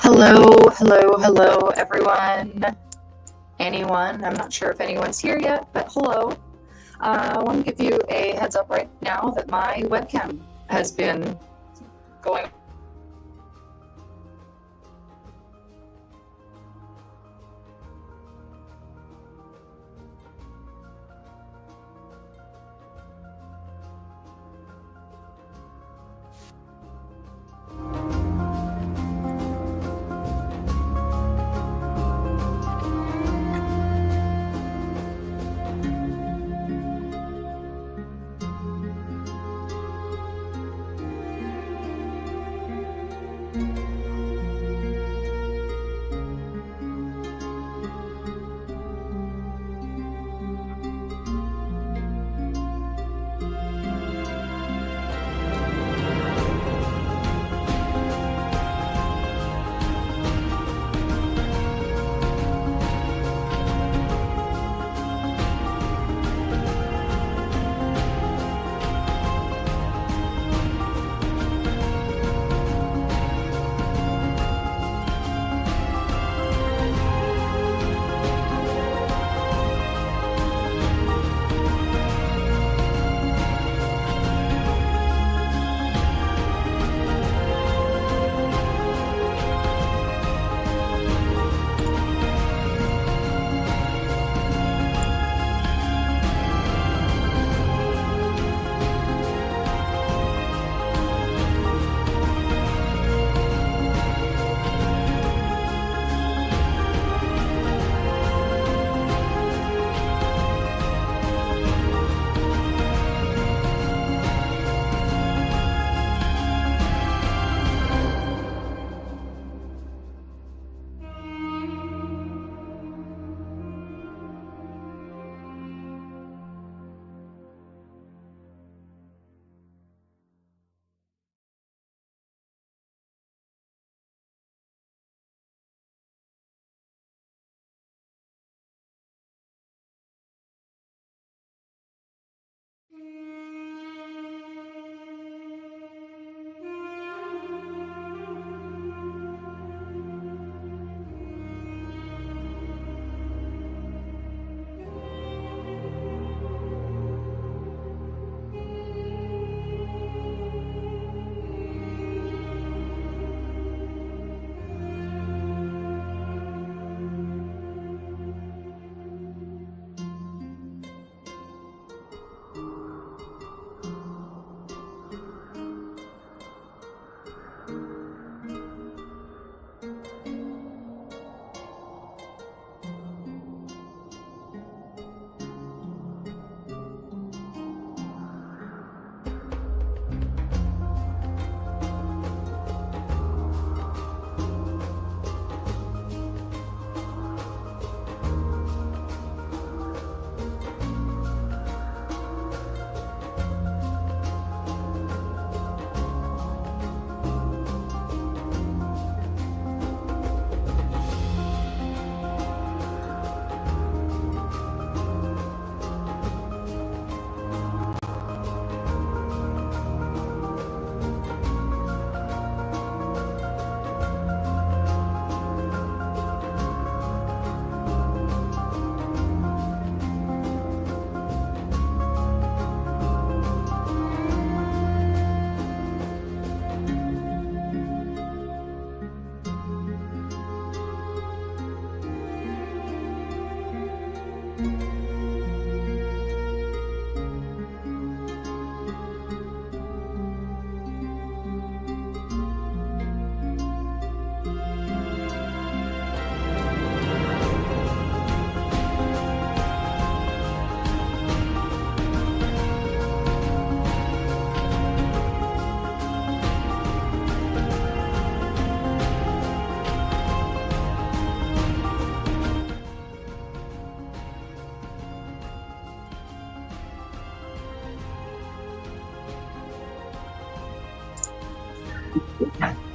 Hello, hello, hello, everyone. Anyone? I'm not sure if anyone's here yet, but hello. I want to give you a heads up right now that my webcam has been going.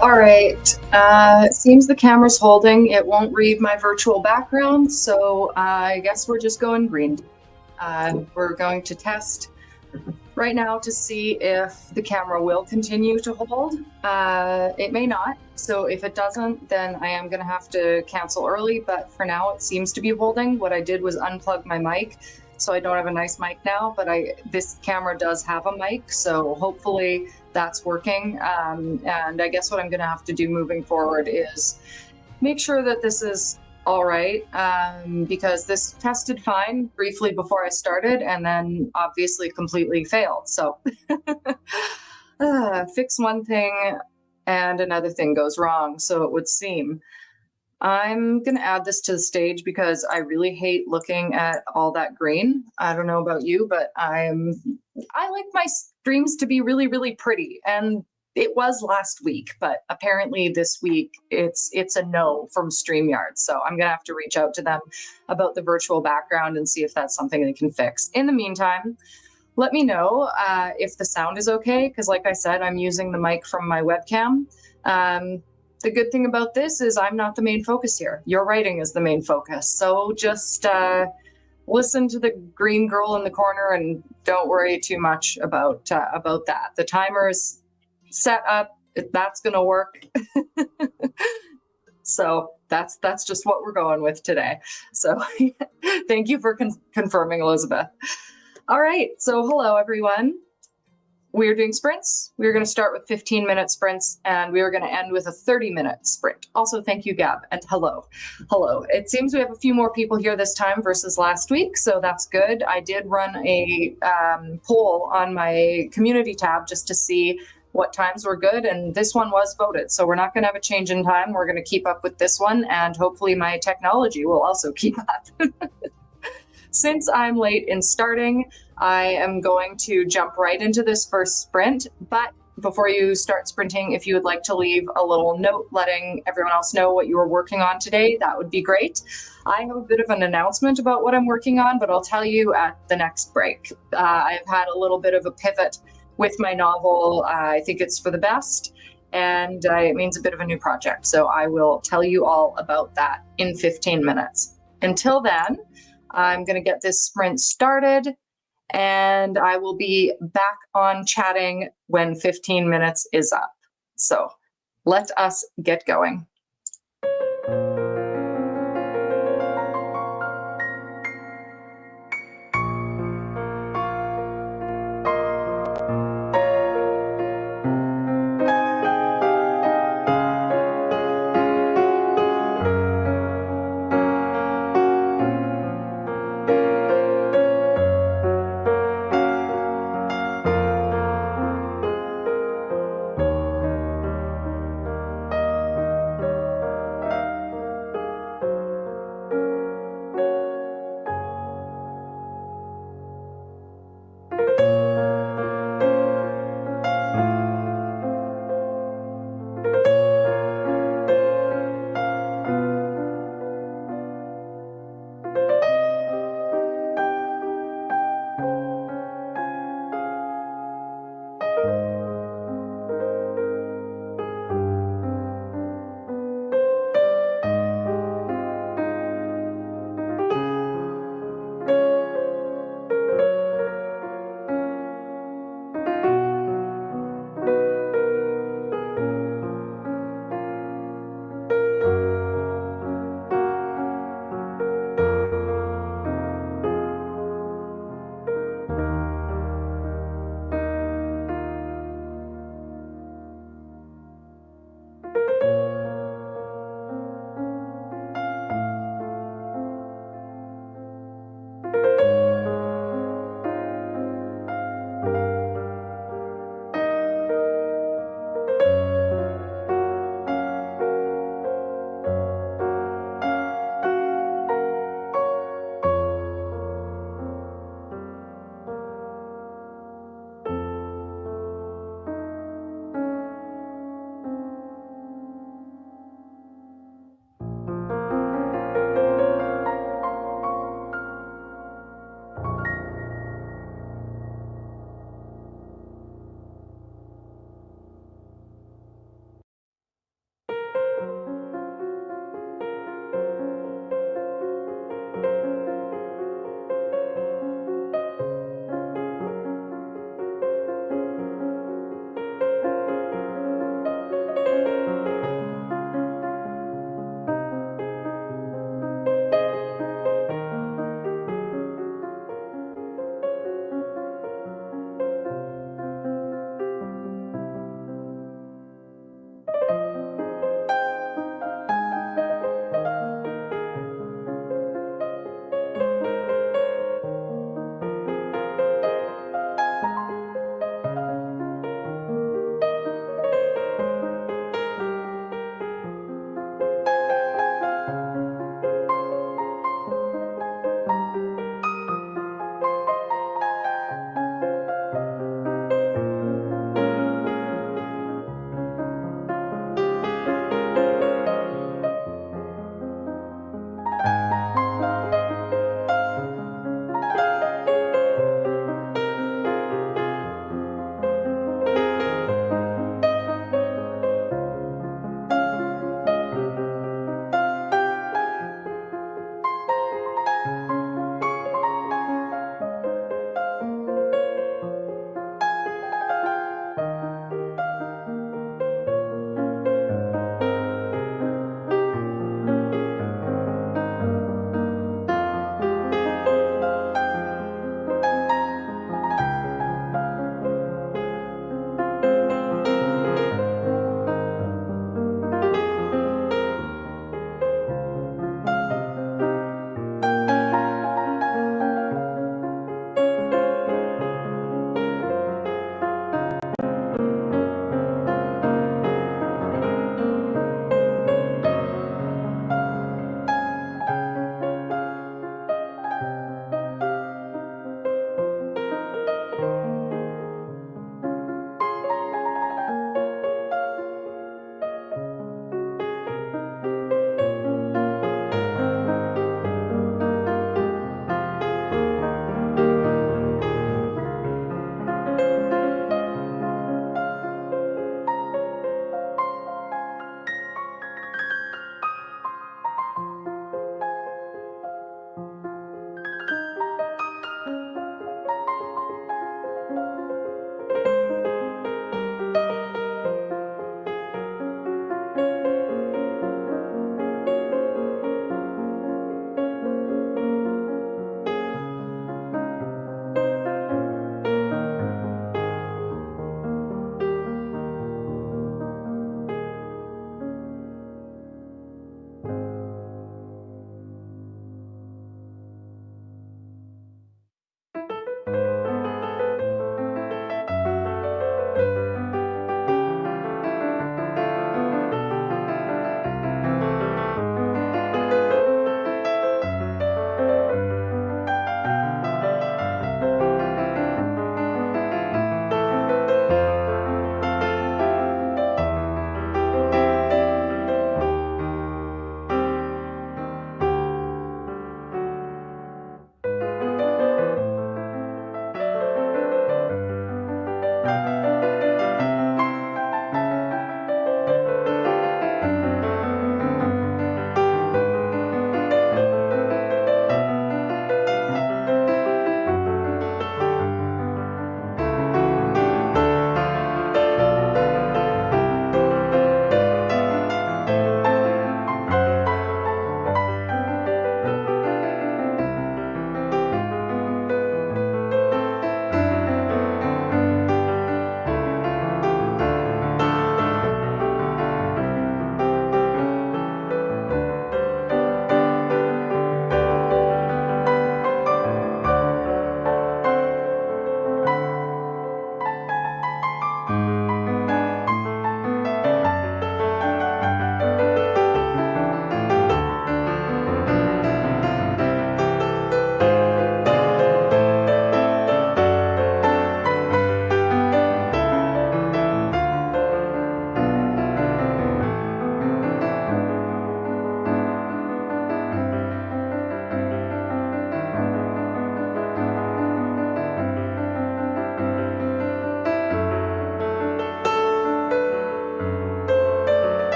All right, it seems the camera's holding. It won't read my virtual background, so I guess we're just going green. We're going to test right now to see if the camera will continue to hold. It may not. So if it doesn't, then I am going to have to cancel early. But for now, it seems to be holding. What I did was unplug my mic. So I don't have a nice mic now, but this camera does have a mic. So hopefully that's working. And I guess what I'm going to have to do moving forward is make sure that this is all right, because this tested fine briefly before I started and then obviously completely failed. So fix one thing and another thing goes wrong, so it would seem. I'm going to add this to the stage because I really hate looking at all that green. I don't know about you, but I like my streams to be really, really pretty. And it was last week, but apparently this week it's a no from StreamYard. So I'm going to have to reach out to them about the virtual background and see if that's something they can fix. In the meantime, let me know if the sound is okay, because like I said, I'm using the mic from my webcam. The good thing about this is I'm not the main focus here. Your writing is the main focus. So just listen to the green girl in the corner and don't worry too much about that. The timer is set up. That's going to work. So that's just what we're going with today. So thank you for confirming, Elizabeth. All right. So hello, everyone. We're doing sprints. We're going to start with 15-minute sprints, and we are going to end with a 30-minute sprint. Also, thank you, Gab, and hello. Hello. It seems we have a few more people here this time versus last week, so that's good. I did run a poll on my community tab just to see what times were good, and this one was voted. So we're not going to have a change in time. We're going to keep up with this one, and hopefully my technology will also keep up. Since I'm late in starting, I am going to jump right into this first sprint. But before you start sprinting, if you would like to leave a little note letting everyone else know what you were working on today, that would be great. I have a bit of an announcement about what I'm working on, but I'll tell you at the next break. I've had a little bit of a pivot with my novel. I think it's for the best, and it means a bit of a new project. So I will tell you all about that in 15 minutes. Until then, I'm going to get this sprint started, and I will be back on chatting when 15 minutes is up. So let us get going.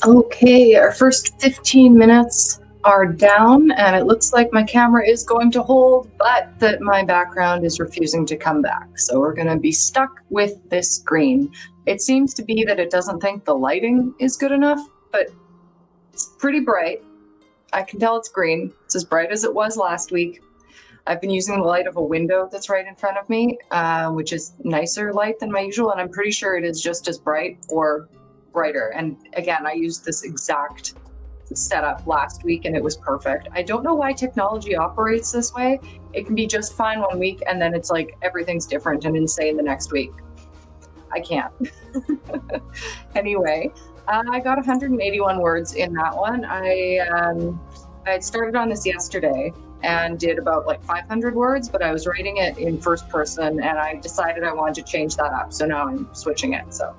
Okay, our first 15 minutes are down, and it looks like my camera is going to hold, but that my background is refusing to come back. So we're going to be stuck with this green. It seems to be that it doesn't think the lighting is good enough, but it's pretty bright. I can tell it's green. It's as bright as it was last week. I've been using the light of a window that's right in front of me, which is nicer light than my usual, and I'm pretty sure it is just as bright or brighter. And again, I used this exact setup last week and it was perfect. I don't know why technology operates this way. It can be just fine one week and then it's like everything's different and insane the next week. I can't. Anyway, I got 181 words in that one. I started on this yesterday and did about like 500 words, but I was writing it in first person and I decided I wanted to change that up. So now I'm switching it. So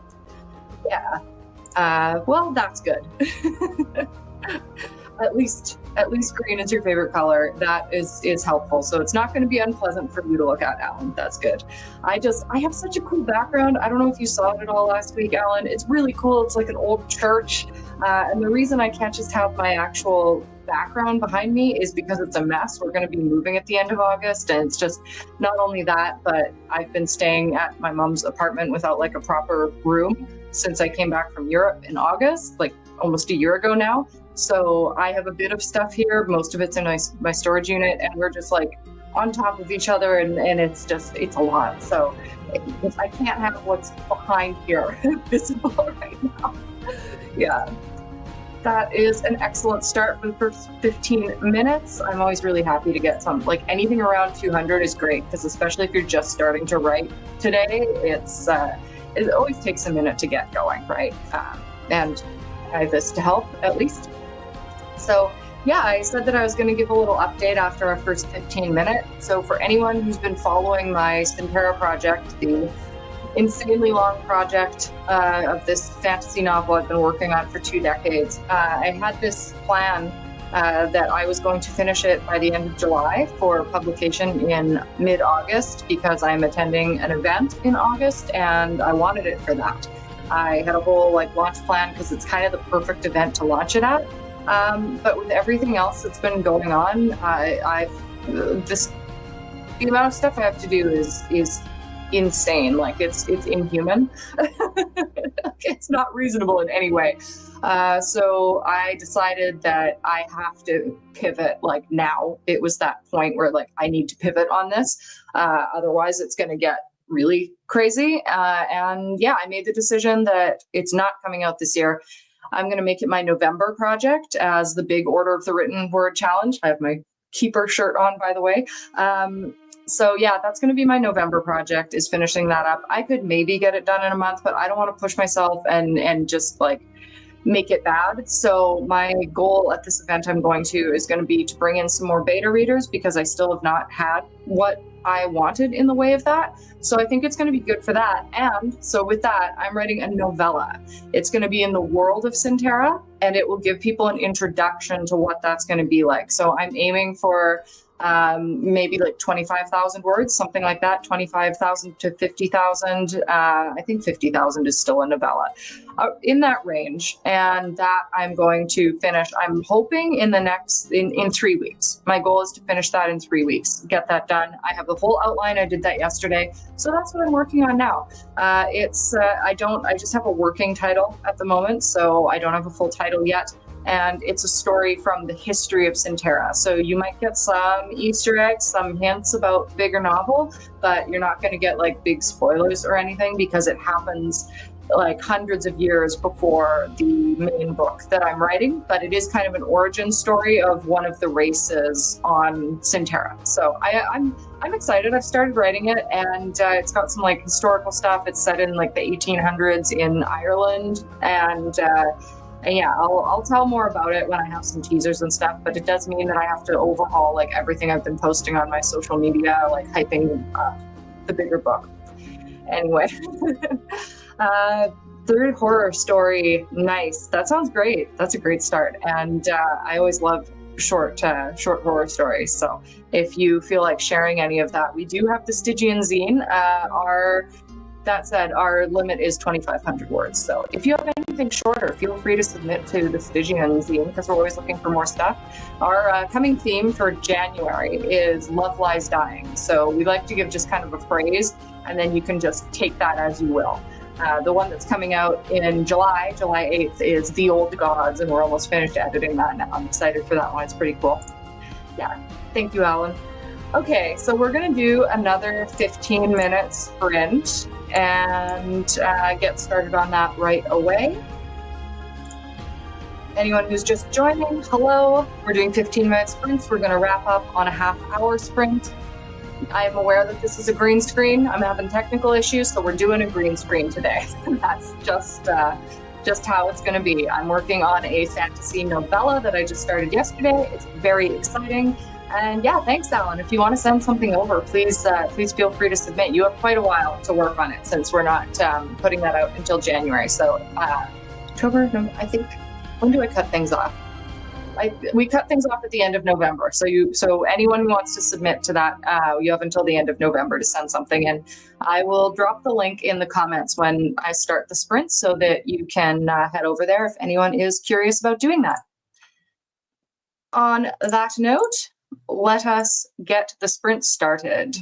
yeah, well, that's good. At least green is your favorite color. That is helpful. So it's not going to be unpleasant for you to look at, Alan. That's good. I have such a cool background. I don't know if you saw it at all last week, Alan. It's really cool. It's like an old church. And the reason I can't just have my actual background behind me is because it's a mess. We're going to be moving at the end of August. And it's just not only that, but I've been staying at my mom's apartment without like a proper room since I came back from Europe in August, like almost a year ago now. So I have a bit of stuff here. Most of it's in my storage unit, and we're just like on top of each other, and it's a lot. So I can't have what's behind here visible right now. Yeah, that is an excellent start for the first 15 minutes. I'm always really happy to get some, like anything around 200 is great, because especially if you're just starting to write today, it always takes a minute to get going, right? And I have this to help at least. So yeah, I said that I was going to give a little update after our first 15 minutes. So for anyone who's been following my Synterra project, the insanely long project of this fantasy novel I've been working on for 2 decades, I had this plan that I was going to finish it by the end of July for publication in mid-August, because I'm attending an event in August and I wanted it for that. I had a whole launch plan because it's kind of the perfect event to launch it at. But with everything else that's been going on, the amount of stuff I have to do is insane. Like it's inhuman. It's not reasonable in any way. So I decided that I have to pivot now. It was that point where I need to pivot on this. Otherwise it's going to get really crazy. And yeah, I made the decision that it's not coming out this year. I'm going to make it my November project as the big Order of the Written Word Challenge. I have my keeper shirt on, by the way. So yeah, that's going to be my November project, is finishing that up. I could maybe get it done in a month, but I don't want to push myself and just make it bad. So my goal at this event I'm going to is going to be to bring in some more beta readers, because I still have not had what I wanted in the way of that. So I think it's going to be good for that. And so with that, I'm writing a novella. It's going to be in the world of Synterra, and it will give people an introduction to what that's going to be like. So I'm aiming for maybe 25,000 words, something like that, 25,000 to 50,000. I think 50,000 is still a novella, in that range. And that I'm going to finish, I'm hoping in 3 weeks. My goal is to finish that in 3 weeks, get that done. I have the whole outline. I did that yesterday. So that's what I'm working on now. I just have a working title at the moment, so I don't have a full title yet. And it's a story from the history of Synterra. So you might get some Easter eggs, some hints about the bigger novel, but you're not going to get big spoilers or anything, because it happens hundreds of years before the main book that I'm writing. But it is kind of an origin story of one of the races on Synterra. So I'm excited. I've started writing it, and it's got some historical stuff. It's set in the 1800s in Ireland, and yeah, I'll tell more about it when I have some teasers and stuff, but it does mean that I have to overhaul everything I've been posting on my social media, hyping the bigger book. Anyway, third horror story, nice. That sounds great. That's a great start, and I always love short horror stories. So if you feel like sharing any of that, we do have the Stygian zine. That said, our limit is 2,500 words. So if you have any something shorter, feel free to submit to the Stygian zine because we're always looking for more stuff. Our coming theme for January is Love Lies Dying. So we like to give just kind of a phrase, and then you can just take that as you will. The one that's coming out in July 8th, is The Old Gods, and we're almost finished editing that now. I'm excited for that one. It's pretty cool. Yeah, thank you, Alan. Okay, so we're going to do another 15-minute sprint and get started on that right away. Anyone who's just joining, hello. We're doing 15-minute sprints. We're going to wrap up on a half-hour sprint. I am aware that this is a green screen. I'm having technical issues, so we're doing a green screen today. That's just how it's going to be. I'm working on a fantasy novella that I just started yesterday. It's very exciting. And yeah, thanks, Alan. If you want to send something over, please feel free to submit. You have quite a while to work on it since we're not putting that out until January. So October, I think. When do I cut things off? We cut things off at the end of November. So anyone who wants to submit to that, you have until the end of November to send something in. I will drop the link in the comments when I start the sprint so that you can head over there if anyone is curious about doing that. On that note, let us get the sprint started.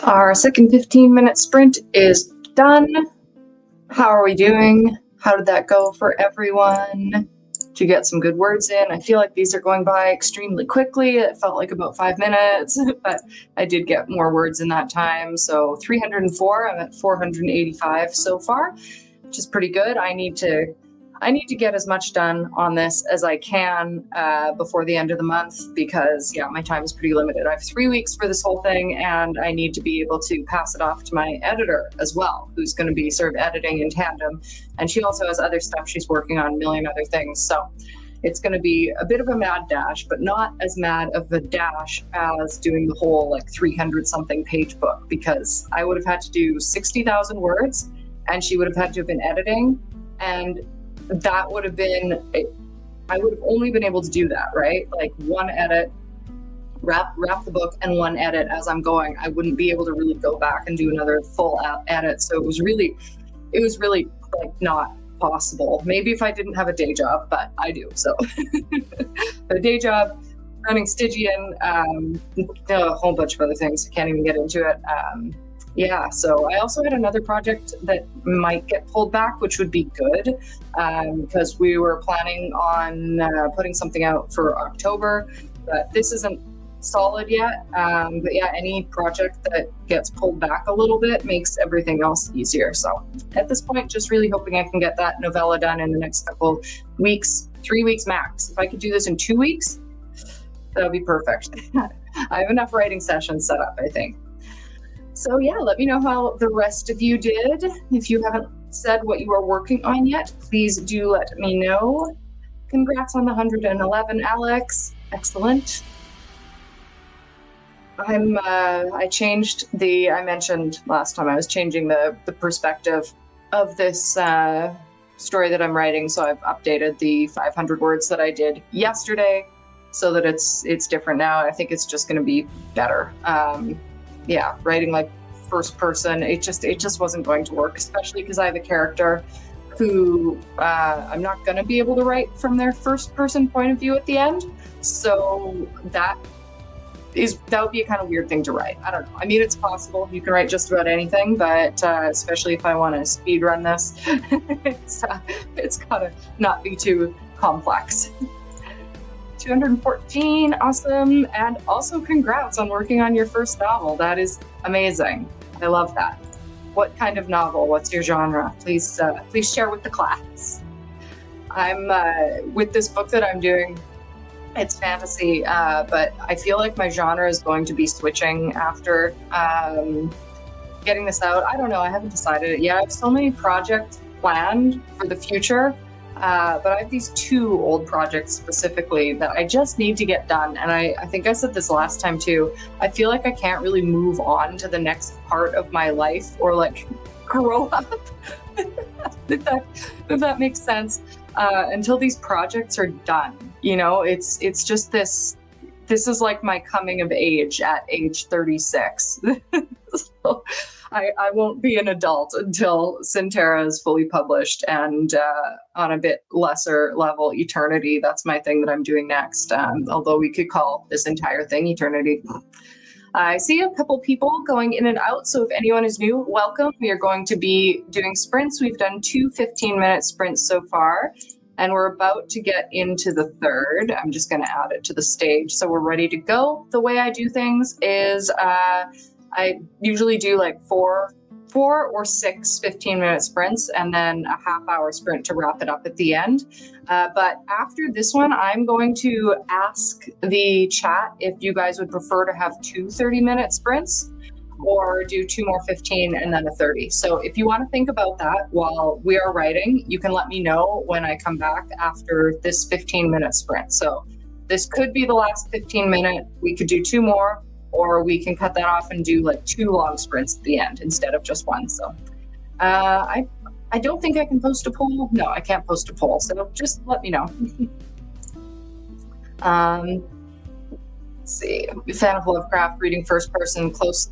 Our second 15-minute sprint is done. How are we doing? How did that go for everyone? Did you get some good words in? I feel like these are going by extremely quickly. It felt like about 5 minutes, but I did get more words in that time. So 304, I'm at 485 so far, which is pretty good. I need to get as much done on this as I can before the end of the month because, yeah, my time is pretty limited. I have 3 weeks for this whole thing, and I need to be able to pass it off to my editor as well, who's going to be sort of editing in tandem. And she also has other stuff she's working on, a million other things. So it's going to be a bit of a mad dash, but not as mad of a dash as doing the whole like 300-something page book, because I would have had to do 60,000 words, and she would have had to have been editing, and that would have been, I would have only been able to do that, right? Like one edit, wrap the book, and one edit as I'm going. I wouldn't be able to really go back and do another full edit. So it was really like not possible. Maybe if I didn't have a day job, but I do. So a day job, running Stygian, a whole bunch of other things. I can't even get into it. Yeah, so I also had another project that might get pulled back, which would be good because we were planning on putting something out for October, but this isn't solid yet. But yeah, any project that gets pulled back a little bit makes everything else easier. So at this point, just really hoping I can get that novella done in the next couple weeks, 3 weeks max. If I could do this in 2 weeks, that would be perfect. I have enough writing sessions set up, I think. So yeah, let me know how the rest of you did. If you haven't said what you are working on yet, please do let me know. Congrats on the 111, Alex. Excellent. I changed I mentioned last time I was changing the perspective of this story that I'm writing. So I've updated the 500 words that I did yesterday so that it's different now. I think it's just going to be better. Yeah, writing like first person, it just wasn't going to work, especially because I have a character who I'm not going to be able to write from their first person point of view at the end. So that would be a kind of weird thing to write. I don't know. I mean, it's possible. You can write just about anything, but especially if I want to speed run this, it's got to not be too complex. 214, awesome. And also congrats on working on your first novel. That is amazing. I love that. What kind of novel? What's your genre? Please share with the class. I'm with this book that I'm doing, it's fantasy, but I feel like my genre is going to be switching after getting this out. I don't know, I haven't decided it yet. I have so many projects planned for the future. But I have these 2 old projects specifically that I just need to get done. And I think I said this last time too. I feel like I can't really move on to the next part of my life or like grow up, if that makes sense, until these projects are done. You know, it's just this is like my coming of age at age 36. So I won't be an adult until Synterra is fully published, and on a bit lesser level, Eternity. That's my thing that I'm doing next, although we could call this entire thing Eternity. I see a couple people going in and out, so if anyone is new, welcome. We are going to be doing sprints. We've done 2 15-minute sprints so far, and we're about to get into the third. I'm just going to add it to the stage, so we're ready to go. The way I do things is I usually do like 4 or 6 15-minute sprints and then a half-hour sprint to wrap it up at the end. But after this one, I'm going to ask the chat if you guys would prefer to have 2 30-minute sprints or do 2 more 15 and then a 30. So if you want to think about that while we are writing, you can let me know when I come back after this 15-minute sprint. So this could be the last 15-minute. We could do 2 more, or we can cut that off and do like 2 long sprints at the end instead of just 1. So I don't think I can post a poll. No, I can't post a poll. So just let me know. Let's see. Fan of Lovecraft, reading first person, close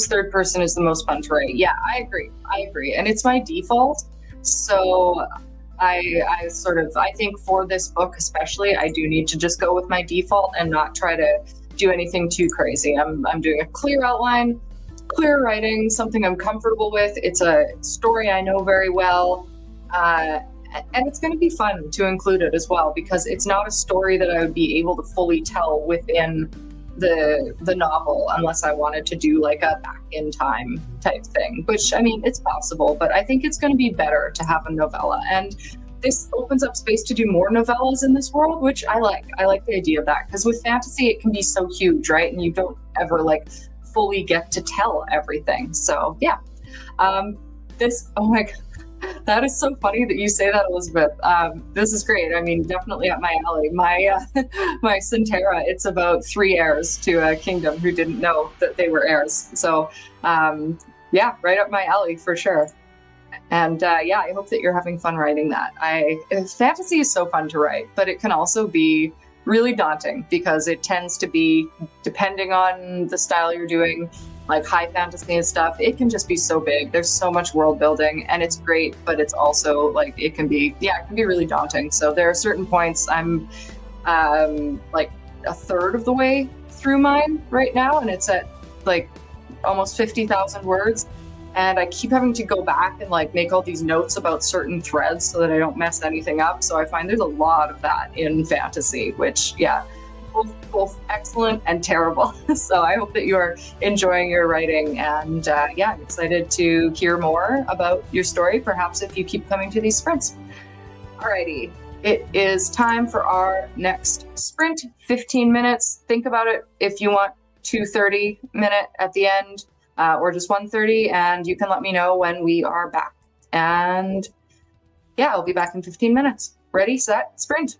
third person is the most fun to write. Yeah, I agree. And it's my default. So I think for this book especially, I do need to just go with my default and not try to do anything too crazy. I'm doing a clear outline, clear writing, something I'm comfortable with. It's a story I know very well. Uh, and it's going to be fun to include it as well because it's not a story that I would be able to fully tell within the novel unless I wanted to do like a back in time type thing, which I mean it's possible, but I think it's going to be better to have a novella. And this opens up space to do more novellas in this world, which I like. I like the idea of that because with fantasy it can be so huge, right? And you don't ever like fully get to tell everything. So yeah. This, oh my God, that is so funny that you say that, Elizabeth. This is great. I mean, definitely up my alley. My my Centera, it's about three heirs to a kingdom who didn't know that they were heirs. So yeah, right up my alley for sure. And yeah, I hope that you're having fun writing that. Fantasy is so fun to write, but it can also be really daunting because it tends to be, depending on the style you're doing, like high fantasy and stuff, it can just be so big. There's so much world building and it's great, but it's also like it can be really daunting. So there are certain points I'm like a third of the way through mine right now, and it's at like almost 50,000 words. And I keep having to go back and like make all these notes about certain threads so that I don't mess anything up. So I find there's a lot of that in fantasy, which yeah, both excellent and terrible. So I hope that you are enjoying your writing, and yeah, I'm excited to hear more about your story, perhaps if you keep coming to these sprints. Alrighty, it is time for our next sprint, 15 minutes. Think about it if you want 2:30-minute at the end, or just 1:30, and you can let me know when we are back. And yeah, I'll be back in 15 minutes. Ready, set, sprint.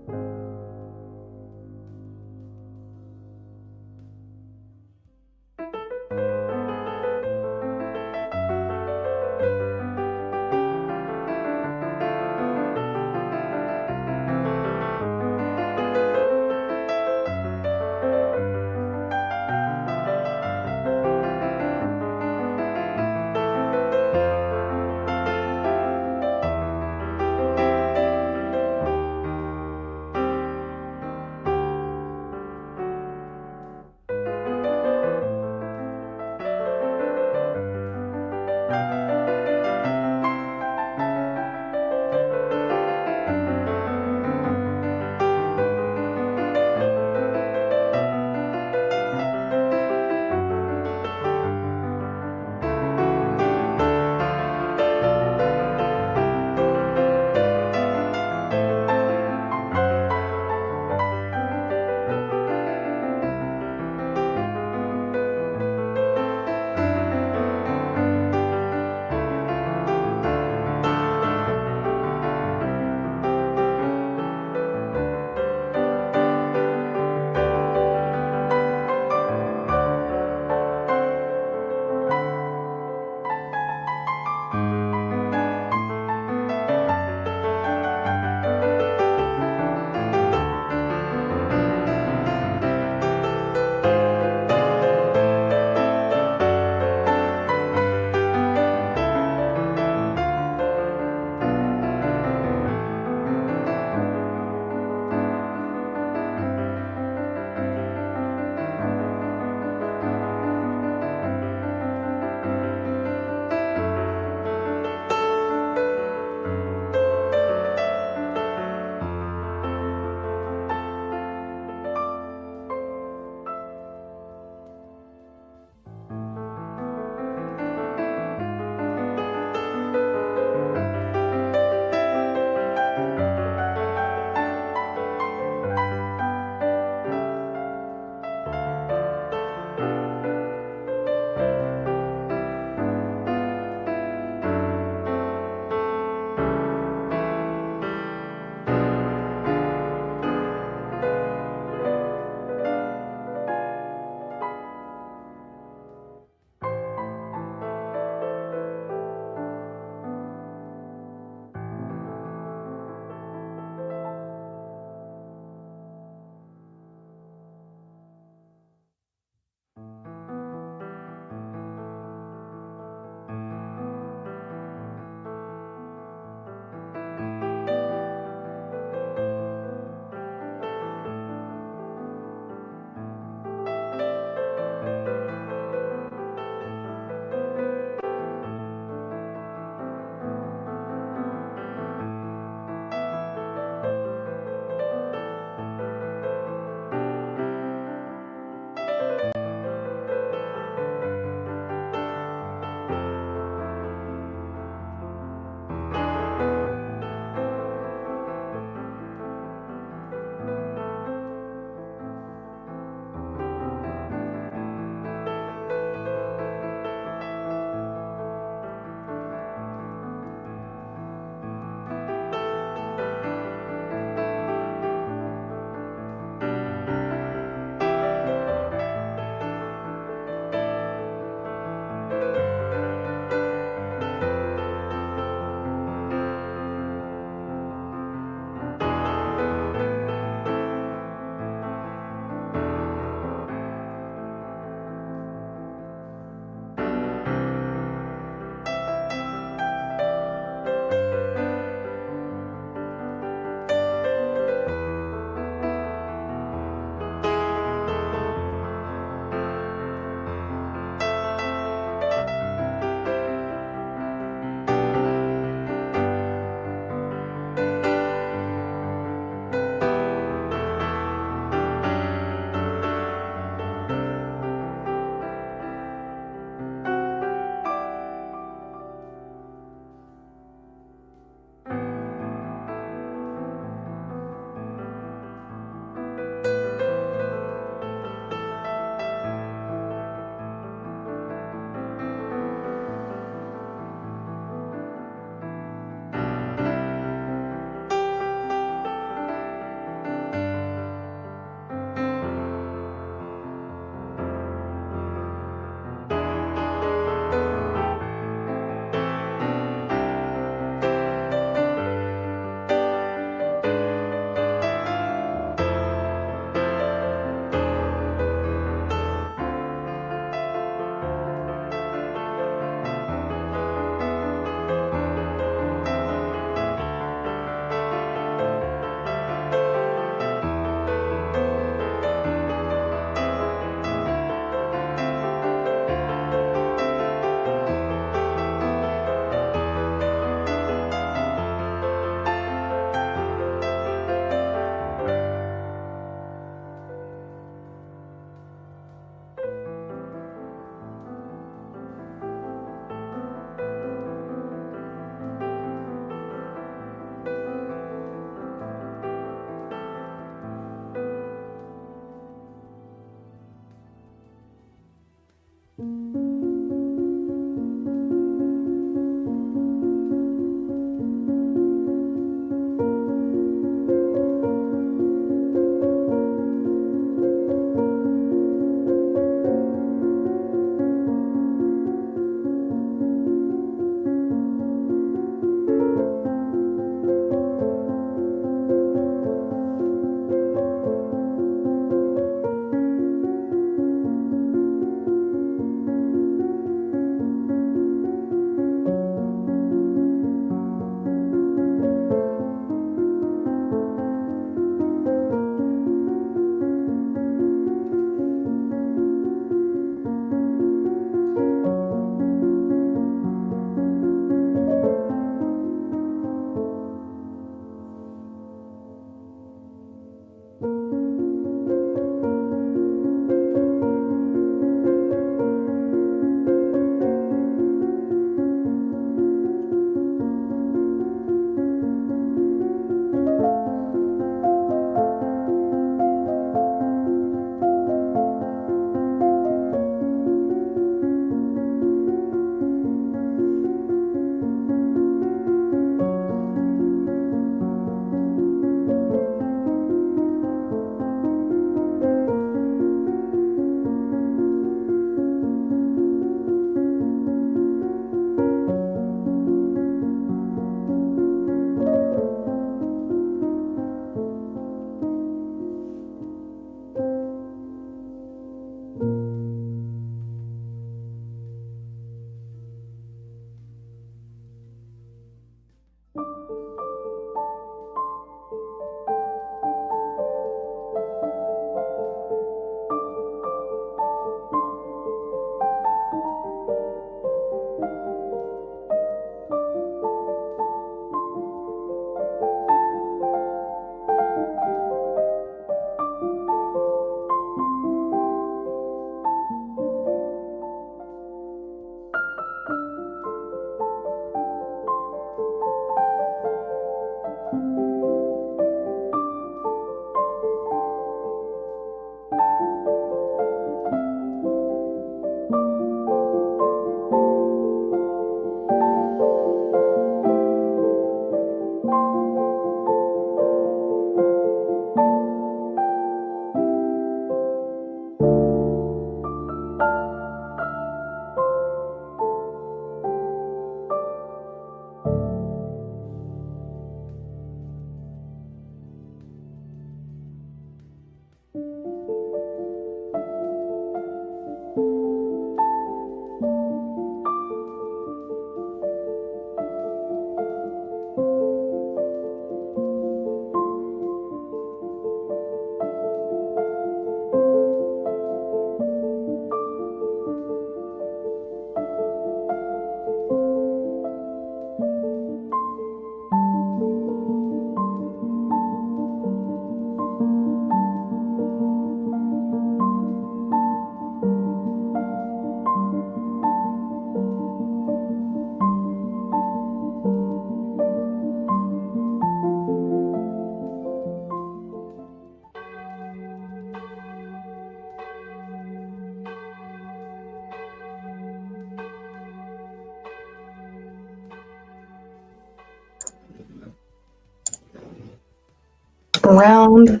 Round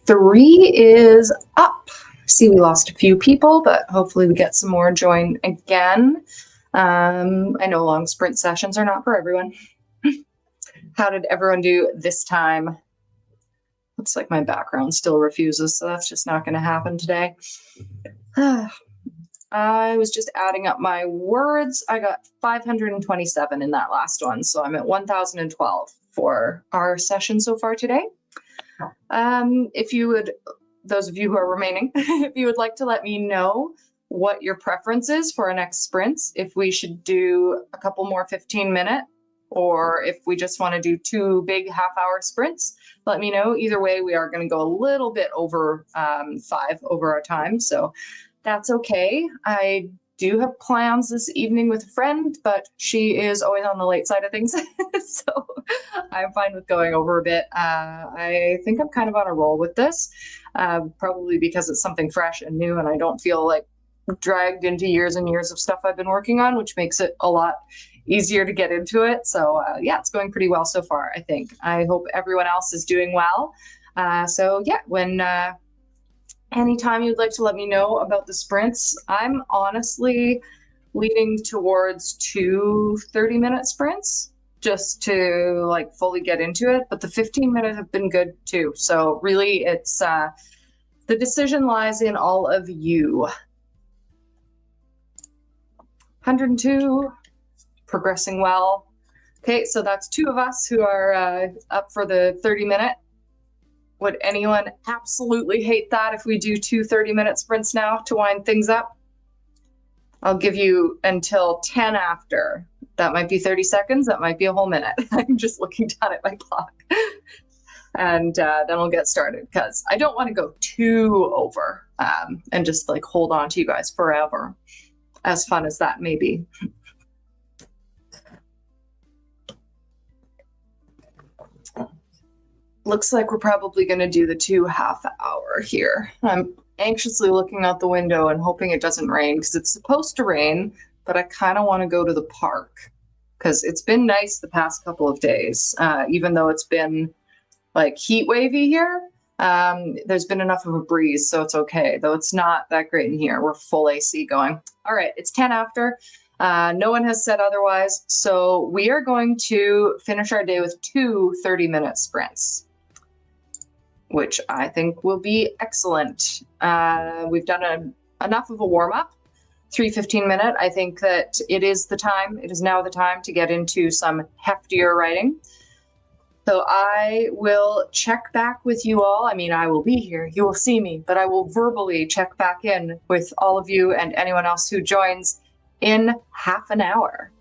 3 is up. See, we lost a few people, but hopefully we get some more join again. I know long sprint sessions are not for everyone. How did everyone do this time? Looks like my background still refuses, so that's just not going to happen today. I was just adding up my words. I got 527 in that last one, so I'm at 1012 for our session so far today. If you would, those of you who are remaining, if you would like to let me know what your preference is for our next sprints, if we should do a couple more 15-minute, or if we just want to do 2 big half-hour sprints, let me know. Either way, we are going to go a little bit over 5 over our time, so that's okay. I do have plans this evening with a friend, but she is always on the late side of things, so I'm fine with going over a bit. I think I'm kind of on a roll with this, probably because it's something fresh and new, and I don't feel like dragged into years and years of stuff I've been working on, which makes it a lot easier to get into it. So yeah, it's going pretty well so far, I think. I hope everyone else is doing well. So yeah, when anytime you'd like to let me know about the sprints, I'm honestly leaning towards 2 30-minute sprints just to like fully get into it, but the 15-minute have been good too. So really it's the decision lies in all of you. 102, progressing well. Okay, so that's 2 of us who are up for the 30-minute. Would anyone absolutely hate that if we do 2 30-minute sprints now to wind things up? I'll give you until 10 after. That might be 30 seconds, that might be a whole minute. I'm just looking down at my clock. And then we'll get started because I don't want to go too over and just like hold on to you guys forever, as fun as that may be. Looks like we're probably going to do the 2 half-hour here. I'm anxiously looking out the window and hoping it doesn't rain because it's supposed to rain, but I kind of want to go to the park because it's been nice the past couple of days, even though it's been like heat wavy here. There's been enough of a breeze, so it's okay, though it's not that great in here. We're full AC going. All right, it's 10 after. No one has said otherwise, so we are going to finish our day with 2 30-minute sprints, which I think will be excellent. We've done enough of a warm-up, 3 15-minute. I think that it is now the time to get into some heftier writing. So I will check back with you all. I mean, I will be here, you will see me, but I will verbally check back in with all of you and anyone else who joins in half an hour.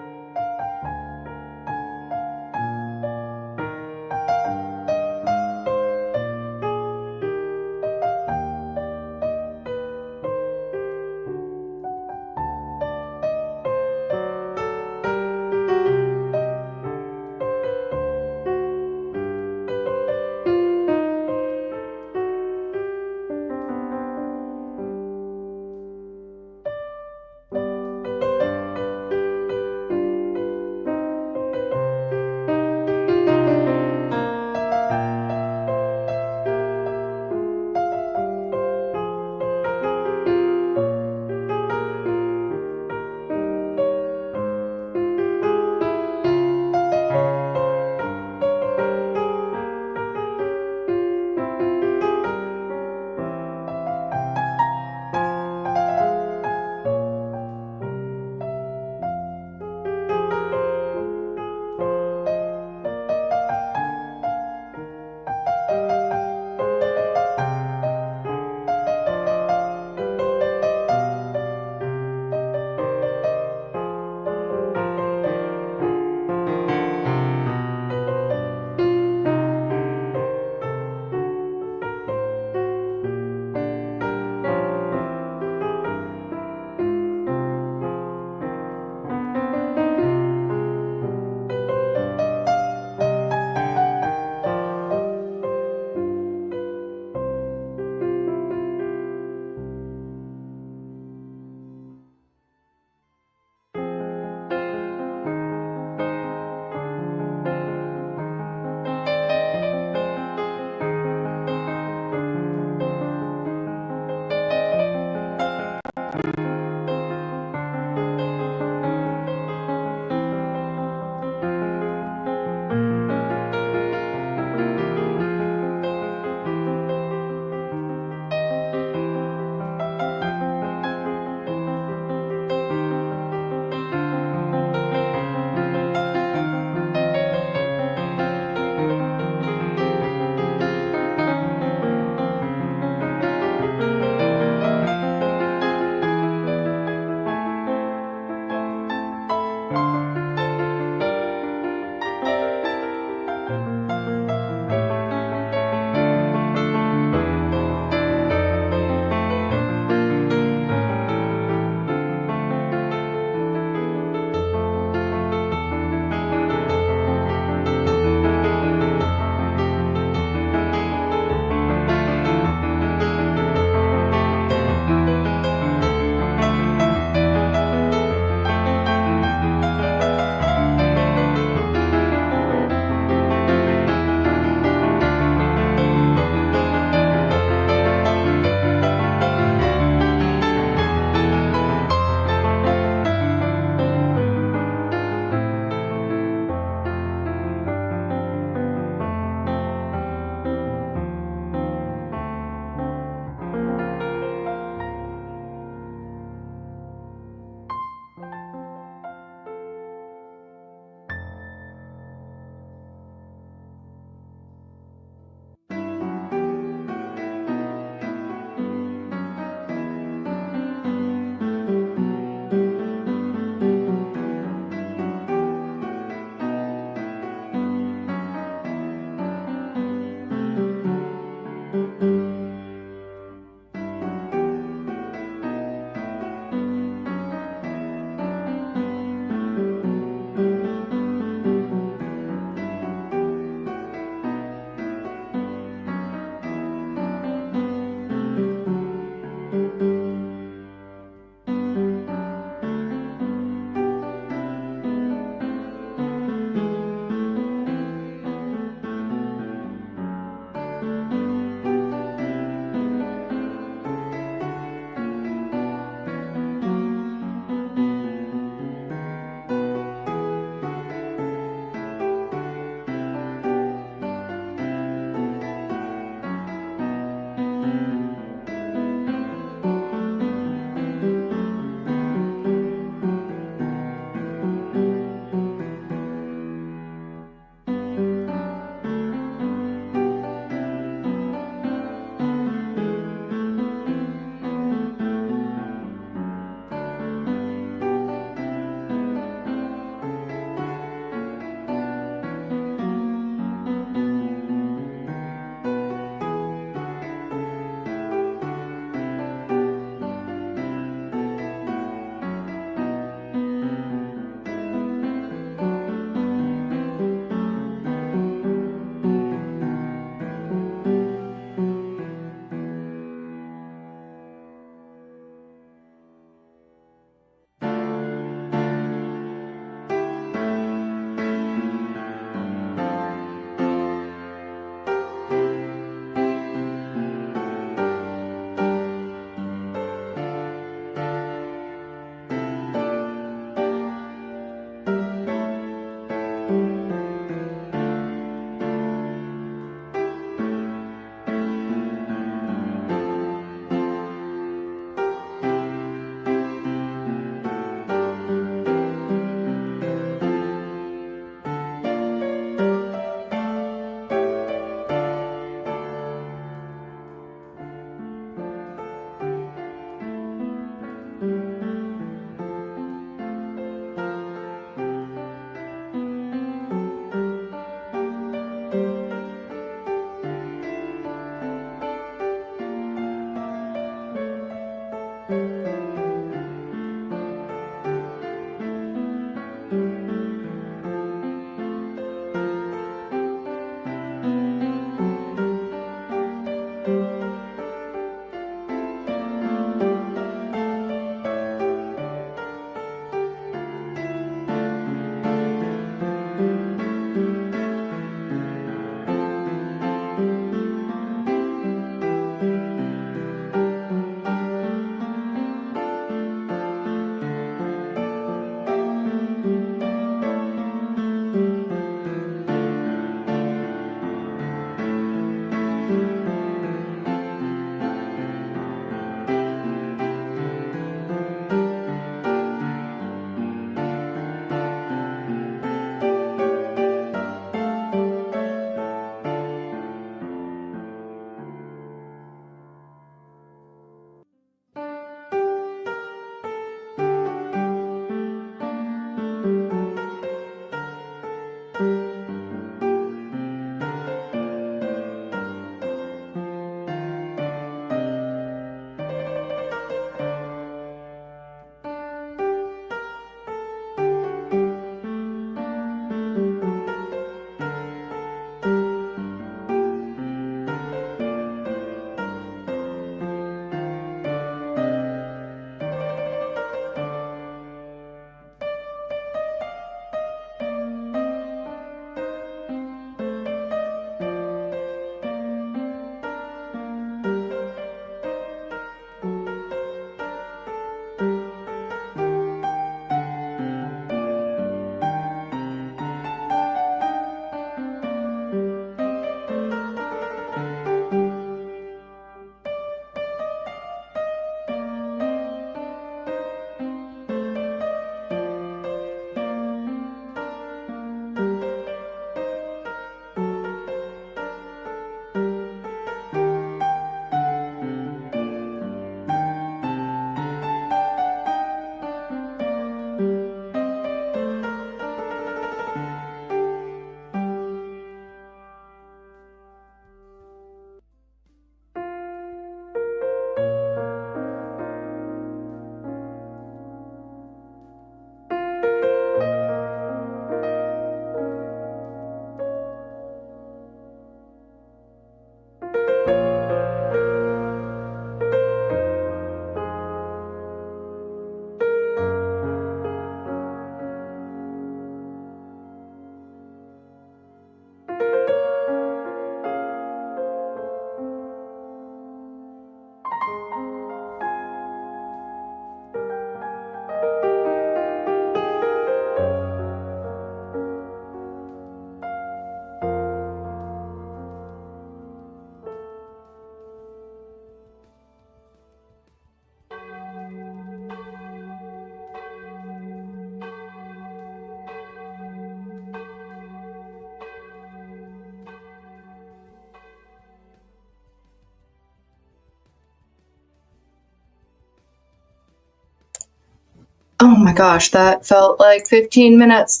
my gosh, that felt like 15 minutes.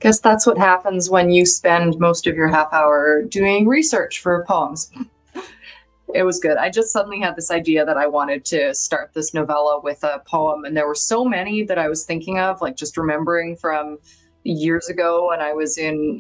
Guess that's what happens when you spend most of your half hour doing research for poems. It was good. I just suddenly had this idea that I wanted to start this novella with a poem, and there were so many that I was thinking of, like just remembering from years ago when I was in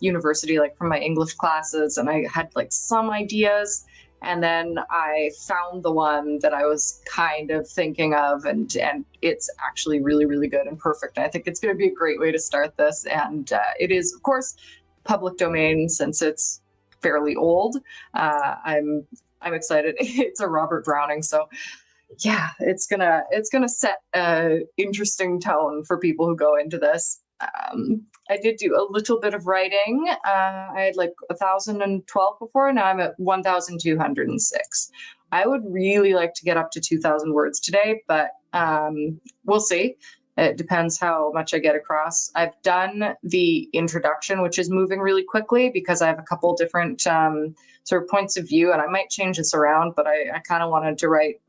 university, like from my English classes, and I had like some ideas, and then I found the one that I was kind of thinking of, and it's actually really really good and perfect. I think it's going to be a great way to start this, and it is of course public domain since it's fairly old. I'm excited. It's a Robert Browning, so yeah, it's gonna set a interesting tone for people who go into this. I did do a little bit of writing. I had like 1,012 before. Now I'm at 1,206. I would really like to get up to 2,000 words today, but we'll see. It depends how much I get across. I've done the introduction, which is moving really quickly because I have a couple different sort of points of view, and I might change this around, but I kind of wanted to write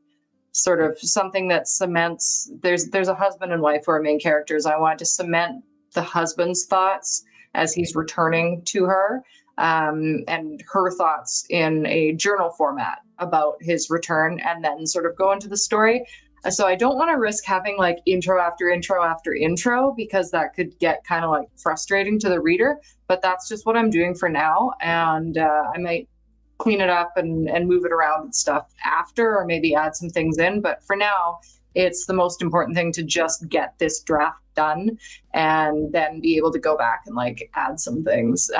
sort of something that cements. There's a husband and wife who are main characters. I wanted to cement the husband's thoughts as he's returning to her, and her thoughts in a journal format about his return, and then sort of go into the story. So I don't want to risk having like intro after intro after intro because that could get kind of like frustrating to the reader. But that's just what I'm doing for now, and I might clean it up and move it around and stuff after, or maybe add some things in. But for now, it's the most important thing to just get this draft done and then be able to go back and like add some things.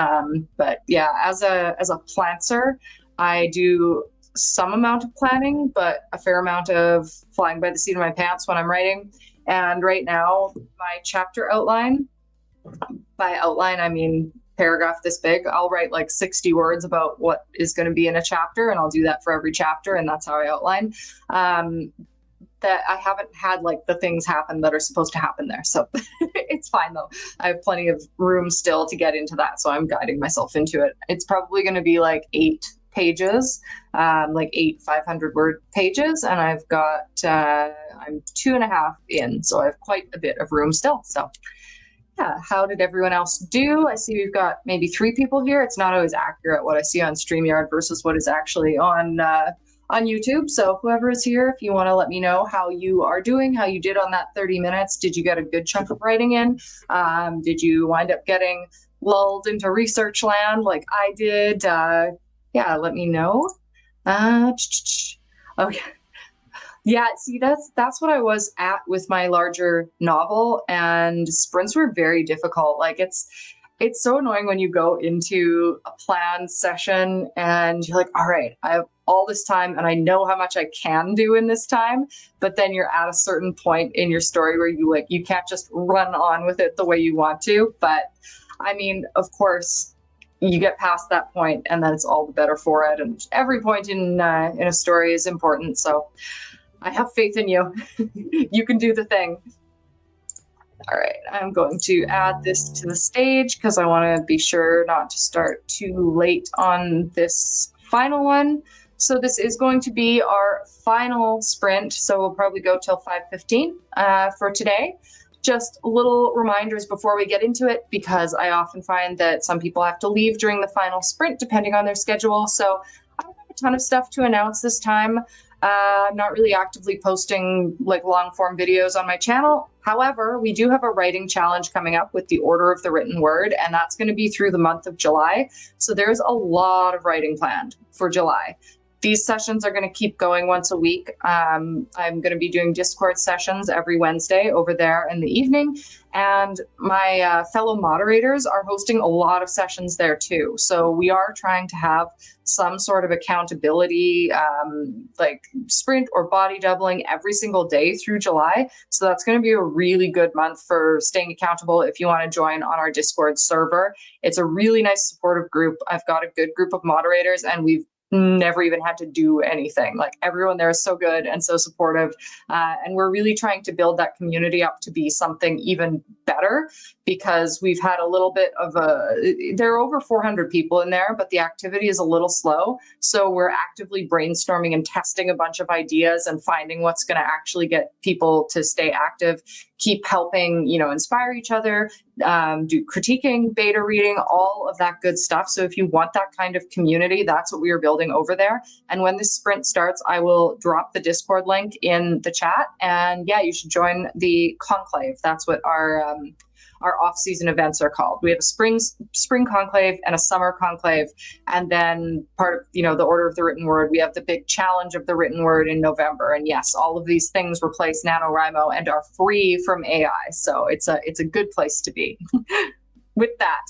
But yeah, as a plantser, I do some amount of planning, but a fair amount of flying by the seat of my pants when I'm writing. And right now, my chapter outline, by outline, I mean paragraph this big, I'll write like 60 words about what is going to be in a chapter, and I'll do that for every chapter, and that's how I outline. That I haven't had like the things happen that are supposed to happen there. So it's fine though. I have plenty of room still to get into that. So I'm guiding myself into it. It's probably going to be like 8 pages, like 8 500-word pages, and I've got I'm 2.5 in, so I have quite a bit of room still. So yeah, how did everyone else do? I see we've got maybe 3 people here. It's not always accurate what I see on StreamYard versus what is actually on YouTube. So whoever is here, if you want to let me know how you are doing, how you did on that 30 minutes. Did you get a good chunk of writing in? Did you wind up getting lulled into research land like I did? Yeah, let me know. Okay. Yeah, see, that's what I was at with my larger novel, and sprints were very difficult. Like it's so annoying when you go into a planned session and you're like, all right, I have all this time and I know how much I can do in this time, but then you're at a certain point in your story where you can't just run on with it the way you want to. But I mean, of course, you get past that point and then it's all the better for it. And every point in a story is important. So I have faith in you. You can do the thing. All right, I'm going to add this to the stage because I want to be sure not to start too late on this final one. So this is going to be our final sprint. So we'll probably go till 5:15 for today. Just little reminders before we get into it, because I often find that some people have to leave during the final sprint depending on their schedule. So I don't have a ton of stuff to announce this time. I'm not really actively posting like long form videos on my channel. However, we do have a writing challenge coming up with the Order of the Written Word, and that's going to be through the month of July. So there's a lot of writing planned for July. These sessions are going to keep going once a week. I'm going to be doing Discord sessions every Wednesday over there in the evening. And my fellow moderators are hosting a lot of sessions there too. So we are trying to have some sort of accountability, like sprint or body doubling every single day through July. So that's going to be a really good month for staying accountable if you want to join on our Discord server. It's a really nice supportive group. I've got a good group of moderators, and we've never even had to do anything. Like everyone there is so good and so supportive. And we're really trying to build that community up to be something even better, because we've had a little bit of there are over 400 people in there, but the activity is a little slow. So we're actively brainstorming and testing a bunch of ideas and finding what's going to actually get people to stay active, keep helping, inspire each other, do critiquing, beta reading, all of that good stuff. So if you want that kind of community, that's what we are building over there. And when this sprint starts, I will drop the Discord link in the chat. And yeah, you should join the conclave. That's what our off-season events are called. We have a spring conclave and a summer conclave, and then part of the Order of the Written Word. We have the big challenge of the written word in November, and yes, all of these things replace NaNoWriMo and are free from AI. So it's a good place to be. With that,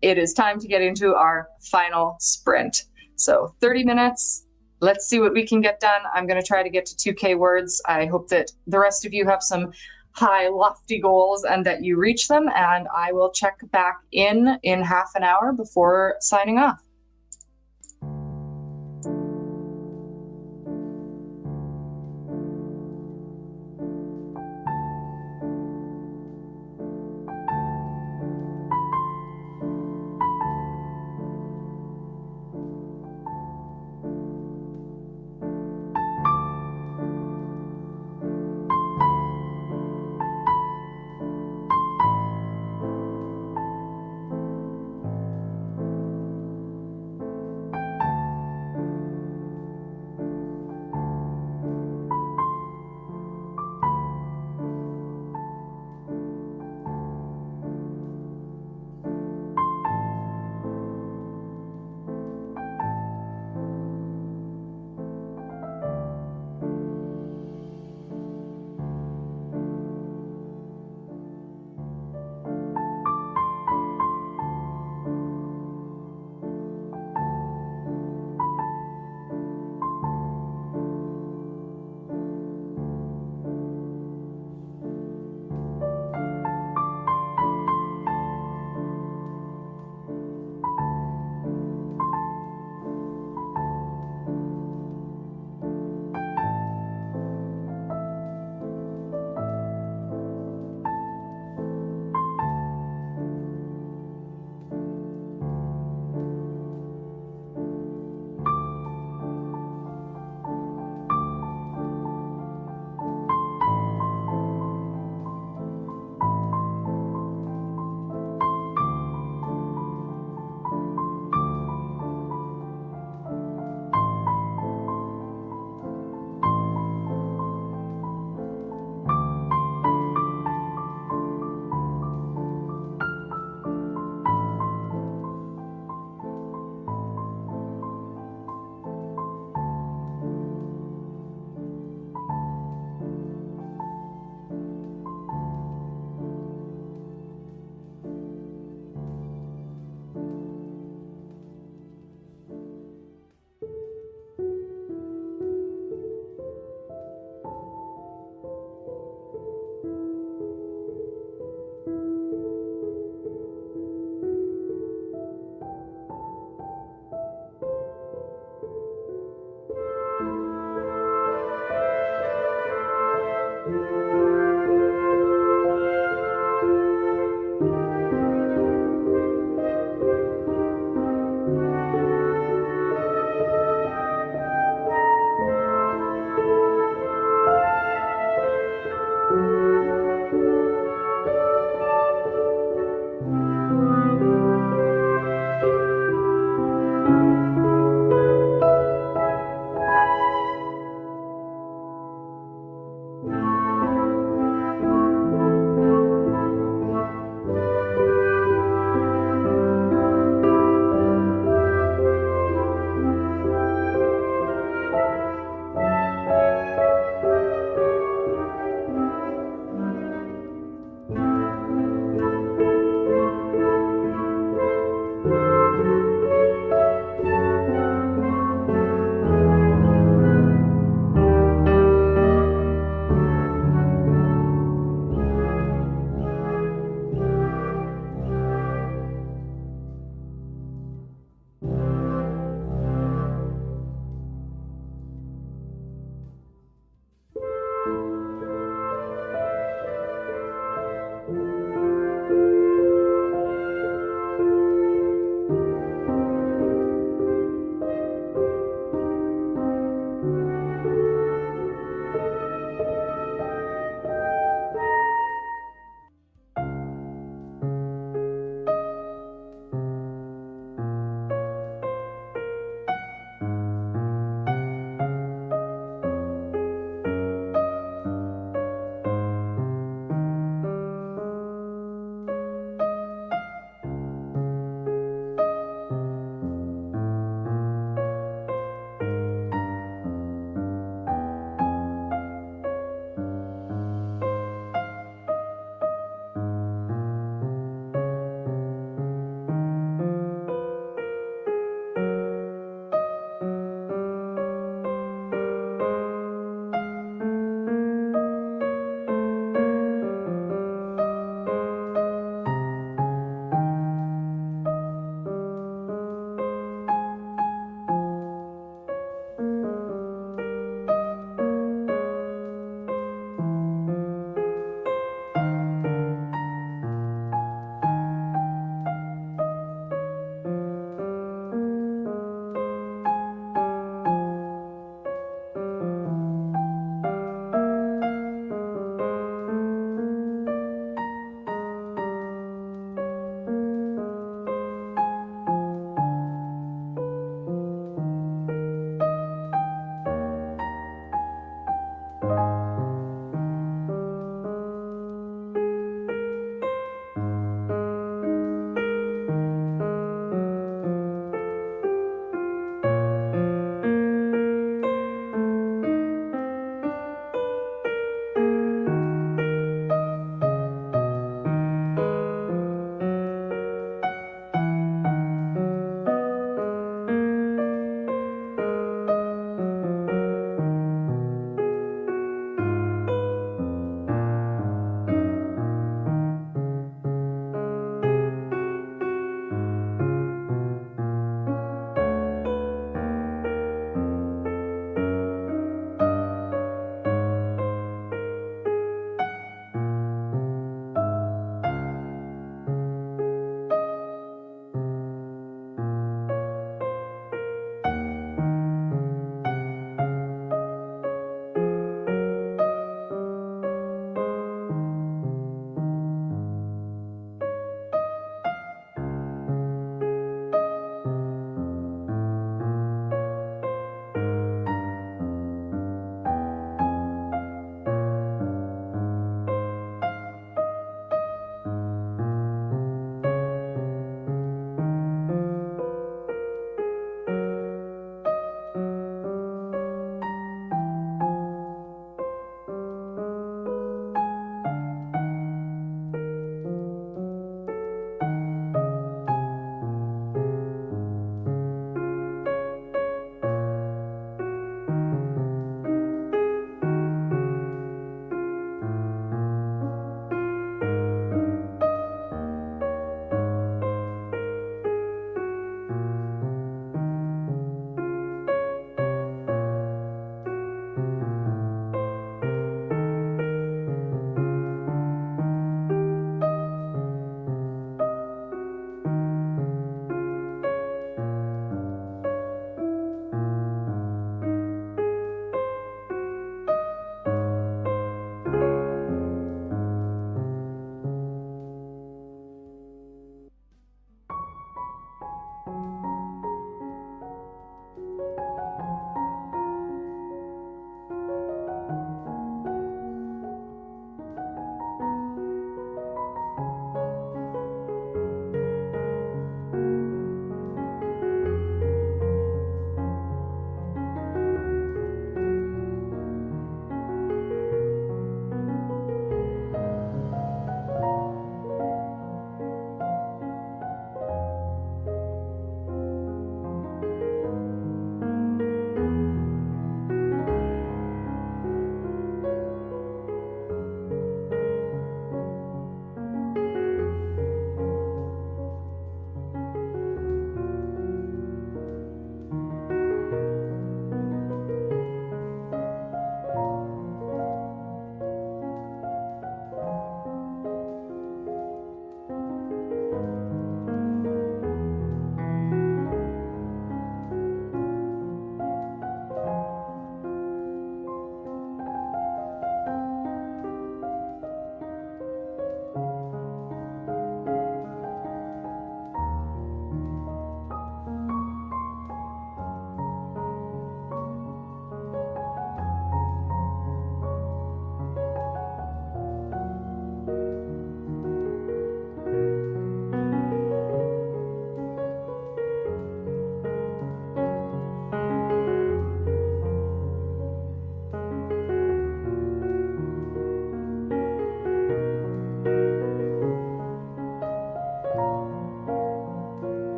it is time to get into our final sprint. So 30 minutes. Let's see what we can get done. I'm going to try to get to 2K words. I hope that the rest of you have some high, lofty goals and that you reach them. And I will check back in half an hour before signing off.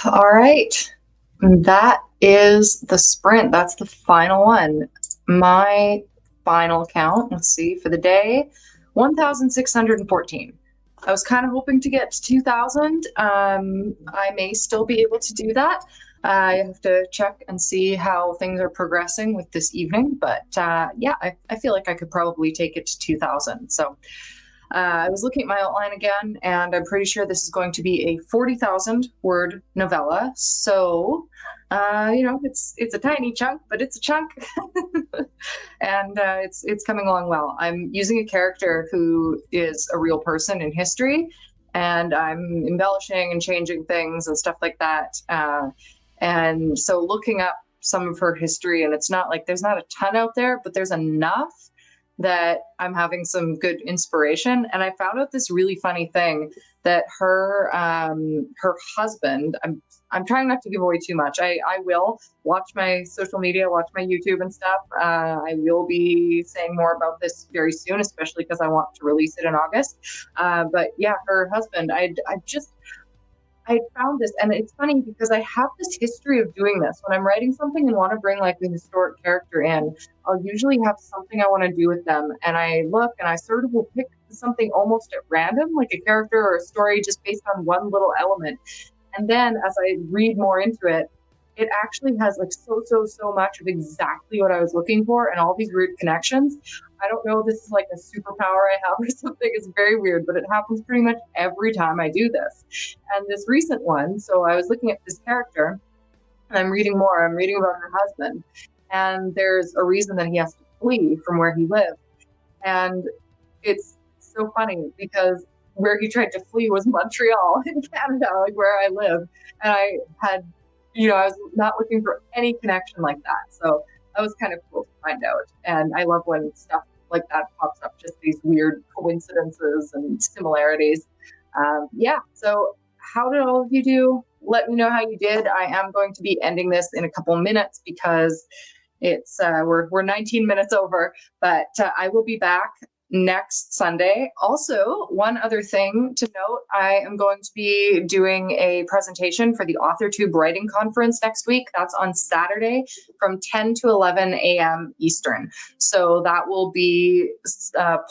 All right. That is the sprint. That's the final one. My final count, let's see, for the day, 1,614. I was kind of hoping to get to 2,000. I may still be able to do that. I have to check and see how things are progressing with this evening. But yeah, I feel like I could probably take it to 2,000. So I was looking at my outline again, and I'm pretty sure this is going to be a 40,000 word novella. So, it's a tiny chunk, but it's a chunk, and it's coming along well. I'm using a character who is a real person in history, and I'm embellishing and changing things and stuff like that. And so, looking up some of her history, and it's not like there's not a ton out there, but there's enough that I'm having some good inspiration. And I found out this really funny thing that her husband, I'm trying not to give away too much. I will watch my social media, watch my YouTube and stuff. I will be saying more about this very soon, especially because I want to release it in August. But yeah, her husband, I found this, and it's funny because I have this history of doing this. When I'm writing something and want to bring like a historic character in, I'll usually have something I want to do with them. And I look and I sort of will pick something almost at random, like a character or a story just based on one little element. And then as I read more into it, it actually has like so much of exactly what I was looking for and all these weird connections. I don't know if this is like a superpower I have or something. It's very weird, but it happens pretty much every time I do this. And this recent one, so I was looking at this character and I'm reading more. I'm reading about her husband. And there's a reason that he has to flee from where he lived. And it's so funny because where he tried to flee was Montreal in Canada, like where I live. And I had, I was not looking for any connection like that. So that was kind of cool to find out. And I love when stuff like that pops up, just these weird coincidences and similarities. So how did all of you do? Let me know how you did. I am going to be ending this in a couple minutes because it's we're 19 minutes over, but I will be back next Sunday. Also, one other thing to note, I am going to be doing a presentation for the AuthorTube Writing Conference next week. That's on Saturday from 10 to 11 a.m. Eastern. So that will be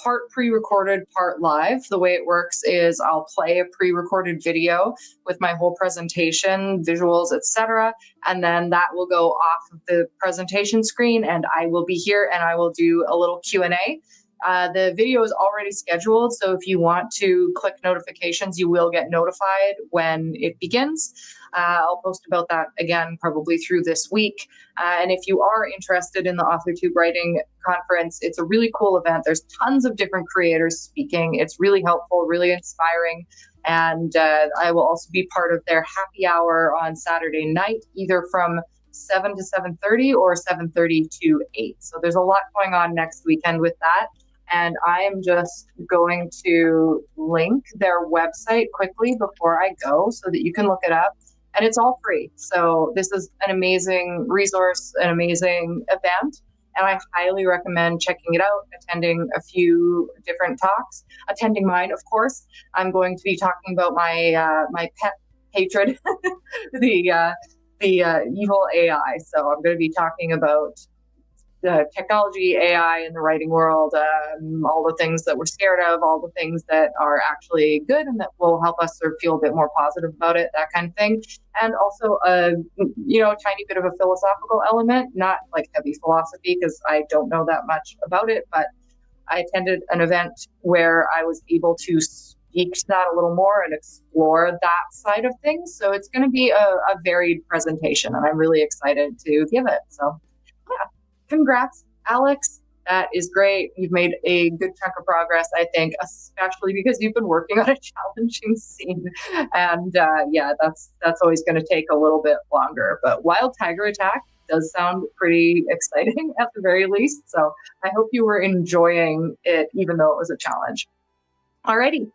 part pre-recorded, part live. The way it works is I'll play a pre-recorded video with my whole presentation, visuals, etc., and then that will go off of the presentation screen, and I will be here and I will do a little Q&A. The video is already scheduled, so if you want to click notifications, you will get notified when it begins. I'll post about that again probably through this week. And if you are interested in the AuthorTube Writing Conference, it's a really cool event. There's tons of different creators speaking. It's really helpful, really inspiring. And I will also be part of their happy hour on Saturday night, either from 7 to 7:30 or 7:30 to 8. So there's a lot going on next weekend with that. And I am just going to link their website quickly before I go so that you can look it up. And it's all free. So this is an amazing resource, an amazing event. And I highly recommend checking it out, attending a few different talks, attending mine, of course. I'm going to be talking about my my pet hatred, the evil AI. So I'm going to be talking about the technology, AI in the writing world, all the things that we're scared of, all the things that are actually good and that will help us sort of feel a bit more positive about it, that kind of thing. And also a tiny bit of a philosophical element, not like heavy philosophy, because I don't know that much about it, but I attended an event where I was able to speak to that a little more and explore that side of things. So it's going to be a varied presentation, and I'm really excited to give it. So yeah. Congrats, Alex. That is great. You've made a good chunk of progress, I think, especially because you've been working on a challenging scene. And that's always going to take a little bit longer. But Wild Tiger Attack does sound pretty exciting at the very least. So I hope you were enjoying it, even though it was a challenge. Alrighty.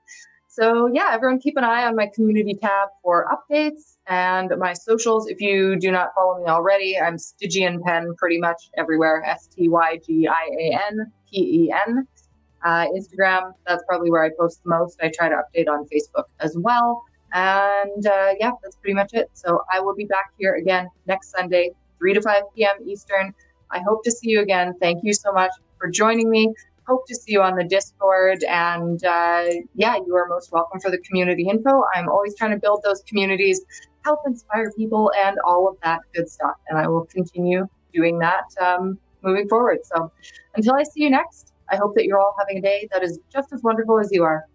So yeah, everyone keep an eye on my community tab for updates and my socials. If you do not follow me already, I'm Stygian Pen pretty much everywhere, STYGIANPEN. Instagram, that's probably where I post the most. I try to update on Facebook as well. And that's pretty much it. So I will be back here again next Sunday, 3 to 5 p.m. Eastern. I hope to see you again. Thank you so much for joining me. Hope to see you on the Discord, and you are most welcome for the community info. I'm always trying to build those communities, help inspire people, and all of that good stuff. And I will continue doing that moving forward. So until I see you next, I hope that you're all having a day that is just as wonderful as you are.